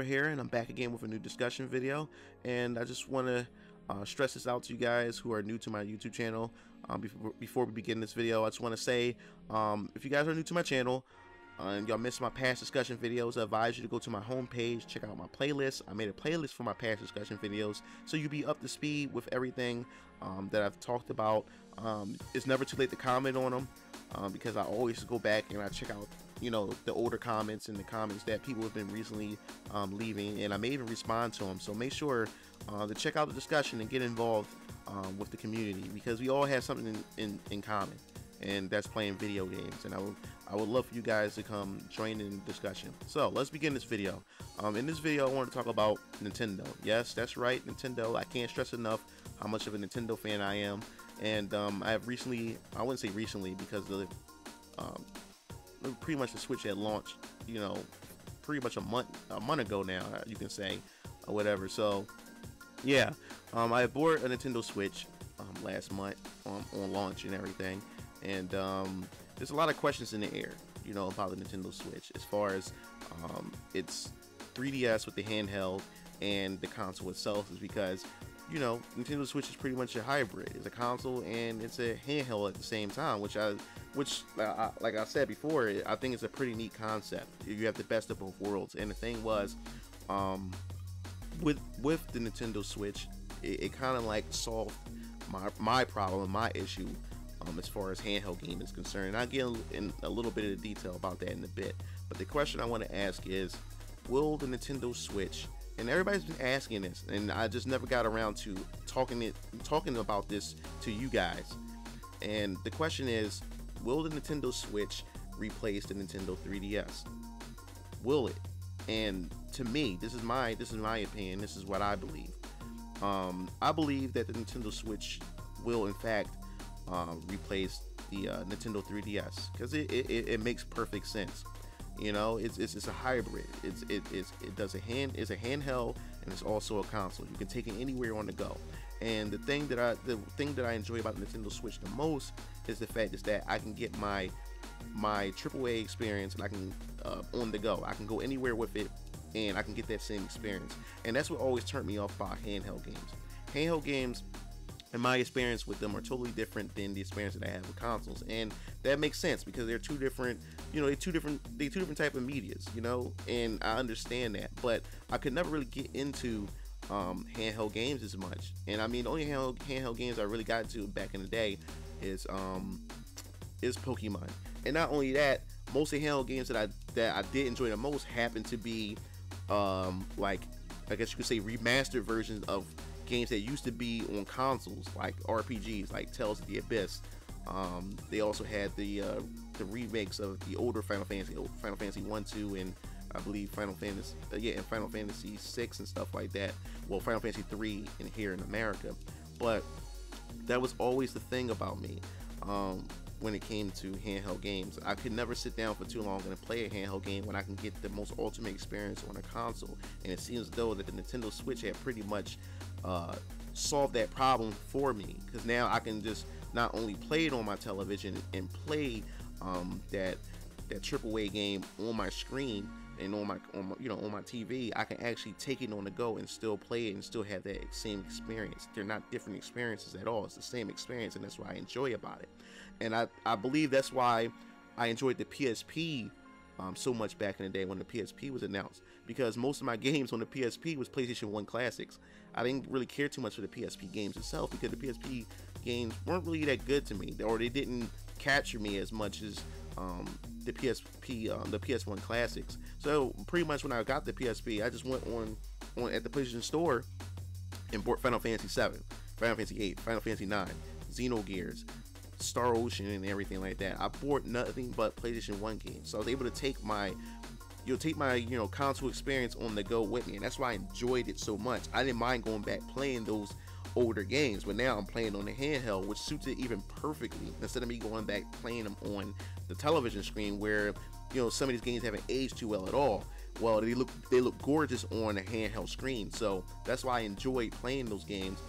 MugenLord here, and I'm back again with a new discussion video. And I just want to stress this out to you guys who are new to my YouTube channel. Before we begin this video, I just want to say, if you guys are new to my channel and y'all missed my past discussion videos, I advise you to go to my homepage, check out my playlist. I made a playlist for my past discussion videos, so you'll be up to speed with everything that I've talked about. It's never too late to comment on them, because I always go back and I check out, you know, the older comments and the comments that people have been recently leaving, and I may even respond to them. So make sure to check out the discussion and get involved with the community, because we all have something in common, and that's playing video games. And I would love for you guys to come join in the discussion. So let's begin this video. In this video, I want to talk about Nintendo. Yes, that's right, Nintendo. I can't stress enough how much of a Nintendo fan I am. And I have recently, I wouldn't say recently, because the pretty much the Switch had launched, you know, pretty much a month ago now, you can say, or whatever. So yeah, I bought a Nintendo Switch last month on launch and everything, and there's a lot of questions in the air, you know, about the Nintendo Switch, as far as its 3DS with the handheld and the console itself, is because, you know, Nintendo Switch is pretty much a hybrid. It's a console and it's a handheld at the same time, which like I said before, I think it's a pretty neat concept. You have the best of both worlds. And the thing was, with the Nintendo Switch, it kind of like solved my problem, my issue, as far as handheld game is concerned. I'll get in a little bit of about that in a bit. But the question I want to ask is, will the Nintendo Switch, and everybody's been asking this, and I just never got around to talking about this to you guys. And the question is, will the Nintendo Switch replace the Nintendo 3DS? Will it? And to me, this is my opinion. This is what I believe. I believe that the Nintendo Switch will, in fact, replace the Nintendo 3DS, because it makes perfect sense. You know, it's a hybrid. It's a handheld, and it's also a console. You can take it anywhere on the go. And the thing that I enjoy about the Nintendo Switch the most is the fact is that I can get my AAA experience, and I can on the go. I can go anywhere with it, and I can get that same experience. And that's what always turned me off about handheld games. Handheld games, and my experience with them, are totally different than the experience that I have with consoles, and that makes sense because they're two different, you know, they're two different type of medias, you know, and I understand that. But I could never really get into handheld games as much. And I mean, the only handheld games I really got into back in the day is Pokemon. And not only that, most of the handheld games that I did enjoy the most happened to be like, I guess you could say, remastered versions of games that used to be on consoles, like RPGs, like Tales of the Abyss. They also had the remakes of the older Final Fantasy 1, 2, and I believe Final Fantasy 6 and stuff like that. Well, Final Fantasy 3 in here in America. But that was always the thing about me when it came to handheld games. I could never sit down for too long and play a handheld game when I can get the most ultimate experience on a console. And it seems as though that the Nintendo Switch had pretty much solved that problem for me, because now I can just not only play it on my television and play that AAA game on my screen and on my TV. I can actually take it on the go and still play it and still have that same experience. They're not different experiences at all. It's the same experience, and that's what I enjoy about it. And I believe that's why I enjoyed the PSP so much back in the day when the PSP was announced, because most of my games on the PSP was PlayStation 1 classics. I didn't really care too much for the PSP games itself, because the PSP games weren't really that good to me, or they didn't capture me as much as the PS1 classics. So pretty much when I got the PSP, I just went on at the PlayStation Store and bought Final Fantasy 7, Final Fantasy 8, Final Fantasy 9, Xenogears, Star Ocean, and everything like that. I bought nothing but PlayStation 1 games, so I was able to take my console experience on the go with me, and that's why I enjoyed it so much. I didn't mind going back playing those older games, but now I'm playing on the handheld, which suits it even perfectly, instead of me going back playing them on the television screen, where, you know, some of these games haven't aged too well at all. Well, they look gorgeous on a handheld screen, so that's why I enjoy playing those games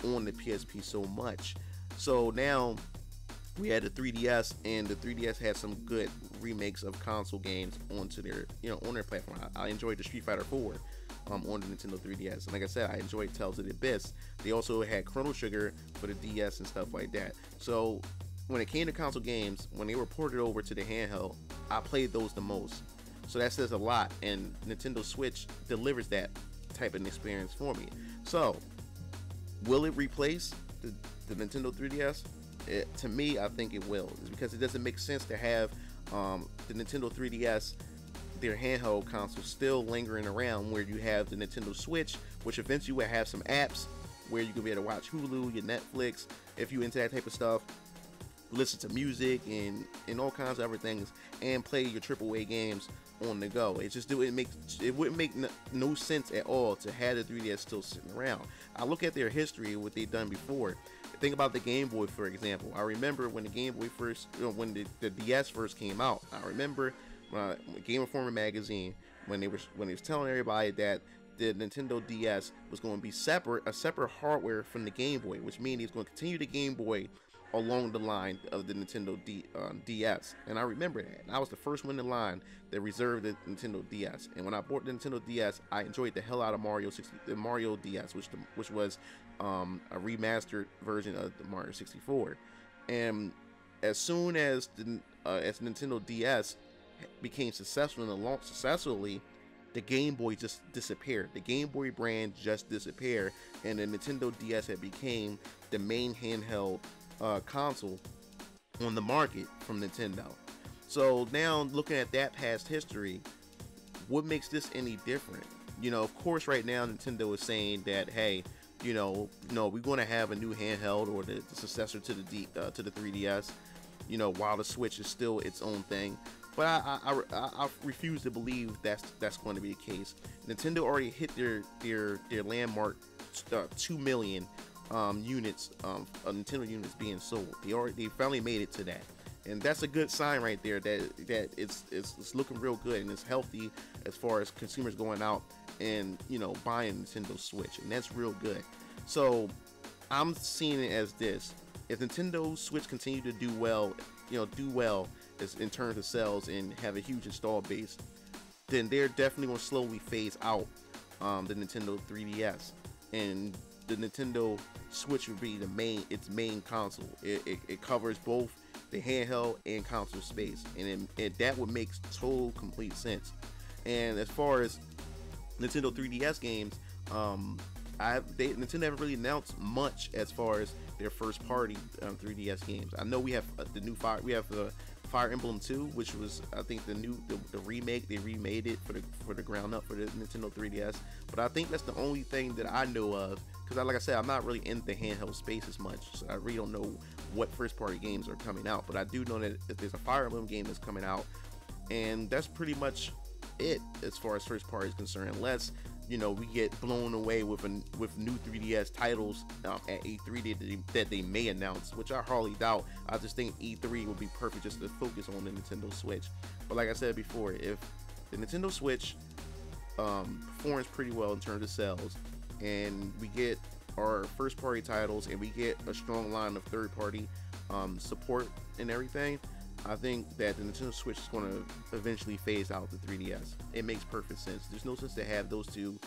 on the PSP so much. So now we had the 3DS, and the 3DS had some good remakes of console games onto their, on their platform. I enjoyed the Street Fighter 4 on the Nintendo 3DS. And like I said, I enjoyed Tales of the Abyss. They also had Chrono Trigger for the DS and stuff like that. So when it came to console games, when they were ported over to the handheld, I played those the most. So that says a lot, and Nintendo Switch delivers that type of experience for me. So will it replace the Nintendo 3DS? To me, I think it will. It's because it doesn't make sense to have the Nintendo 3DS, their handheld console, still lingering around, where you have the Nintendo Switch, which eventually will have some apps where you can be able to watch Hulu, your Netflix, if you into that type of stuff, listen to music and all kinds of other things, and play your AAA games on the go. It wouldn't make no sense at all to have the 3DS still sitting around. I look at their history, what they've done before. Think about the Game Boy, for example. I remember when the Game Boy first, when the DS first came out. I remember Game Informer magazine when they was telling everybody that the Nintendo DS was going to be a separate hardware from the Game Boy, which means it's going to continue the Game Boy along the line of the Nintendo DS. And I remember that. And I was the first one in line that reserved the Nintendo DS. And when I bought the Nintendo DS, I enjoyed the hell out of the Mario DS, which was a remastered version of the Mario 64. And as soon as the Nintendo DS became successful and launched successfully, the Game Boy just disappeared. The Game Boy brand just disappeared, and the Nintendo DS had became the main handheld console on the market from Nintendo. So now, looking at that past history, what makes this any different? Of course, right now Nintendo is saying that, hey, no, we're going to have a new handheld, or the successor to the 3DS. While the Switch is still its own thing. But I refuse to believe that's going to be the case. Nintendo already hit their landmark 2 million units of Nintendo units being sold. They finally made it to that, and that's a good sign right there that it's looking real good, and it's healthy as far as consumers going out and buying Nintendo Switch, and that's real good. So I'm seeing it as this: if Nintendo Switch continue to do well as in terms of sales and have a huge install base, then they're definitely going to slowly phase out the Nintendo 3DS, and the Nintendo Switch would be its main console. It covers both the handheld and console space, and that would make total complete sense. And as far as Nintendo 3DS games, Nintendo haven't really announced much as far as their first party 3DS games. I know we have Fire Emblem 2, which was, I think, the remake. They remade it for the ground up for the Nintendo 3DS. But I think that's the only thing that I know of, because like I said, I'm not really in the handheld space as much, so I really don't know what first party games are coming out. But I do know that there's a Fire Emblem game that's coming out, and that's pretty much it as far as first party is concerned, unless we get blown away with new 3DS titles at E3 that they may announce, which I hardly doubt. I just think E3 would be perfect just to focus on the Nintendo Switch. But like I said before, if the Nintendo Switch performs pretty well in terms of sales, and we get our first party titles, and we get a strong line of third party support and everything, I think that the Nintendo Switch is going to eventually phase out the 3DS. It makes perfect sense. There's no sense to have those two,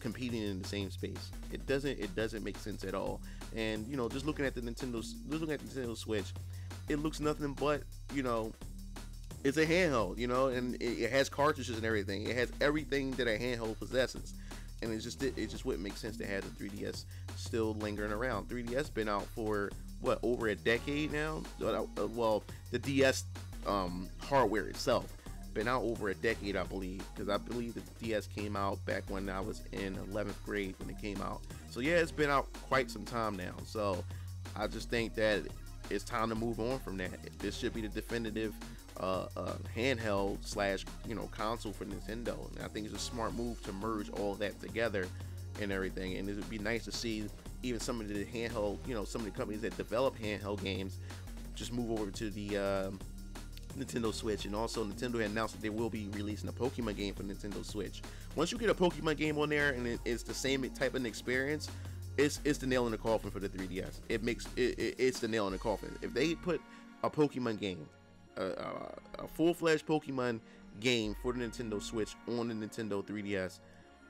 competing in the same space. It doesn't make sense at all. And just looking at the Nintendo Switch, it looks nothing but it's a handheld, and it has cartridges and everything. It has everything that a handheld possesses, and it just wouldn't make sense to have the 3DS still lingering around. 3DS been out for over a decade now. Well, the DS hardware itself been out over a decade, I believe, because I believe the DS came out back when I was in 11th grade when it came out. So yeah, it's been out quite some time now. So I just think that it's time to move on from that. This should be the definitive handheld / console for Nintendo, and I think it's a smart move to merge all that together and everything. And it would be nice to see even some of the handheld, some of the companies that develop handheld games just move over to the Nintendo Switch. And also, Nintendo had announced that they will be releasing a Pokemon game for Nintendo Switch. Once you get a Pokemon game on there and it's the same type of experience, it's the nail in the coffin for the 3DS. It's the nail in the coffin. If they put a Pokemon game, a full-fledged Pokemon game for the Nintendo Switch on the Nintendo 3DS,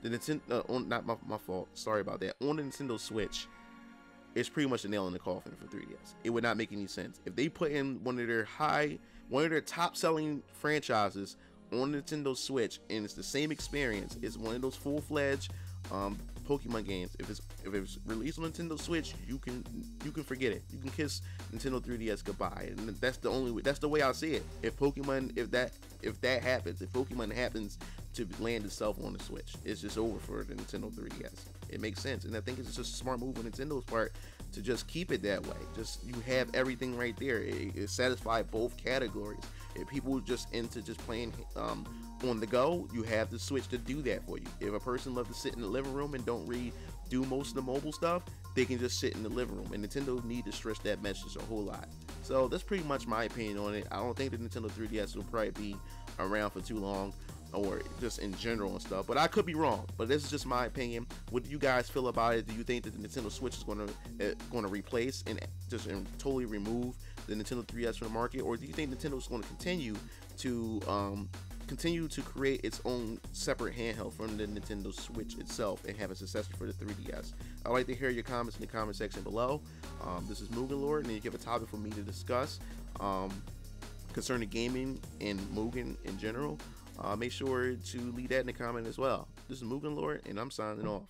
the Nintendo on not my fault. Sorry about that. On the Nintendo Switch, it's pretty much a nail in the coffin for 3DS. It would not make any sense if they put in one of their top selling franchises on Nintendo Switch, and it's the same experience. It's one of those full-fledged Pokemon games. If it's released on Nintendo Switch, you can forget it. You can kiss Nintendo 3DS goodbye, and that's the way I see it. If that happens, if Pokemon happens to land itself on the Switch, it's just over for the Nintendo 3DS. It makes sense, and I think it's just a smart move on Nintendo's part to just keep it that way. Just you have everything right there. It satisfies both categories. If people just into just playing on the go, you have the Switch to do that for you. If a person loves to sit in the living room and don't do most of the mobile stuff, they can just sit in the living room. And Nintendo need to stress that message a whole lot. So that's pretty much my opinion on it. I don't think the Nintendo 3DS will probably be around for too long, or just in general and stuff, but I could be wrong. But this is just my opinion. What do you guys feel about it? Do you think that the Nintendo Switch is going to replace and totally remove the Nintendo 3DS from the market, or do you think Nintendo is going to continue to create its own separate handheld from the Nintendo Switch itself and have a successor for the 3DS? I'd like to hear your comments in the comment section below. This is MugenLord, and you have a topic for me to discuss concerning gaming and Mugen in general. Make sure to leave that in the comment as well. This is MugenLord, and I'm signing off.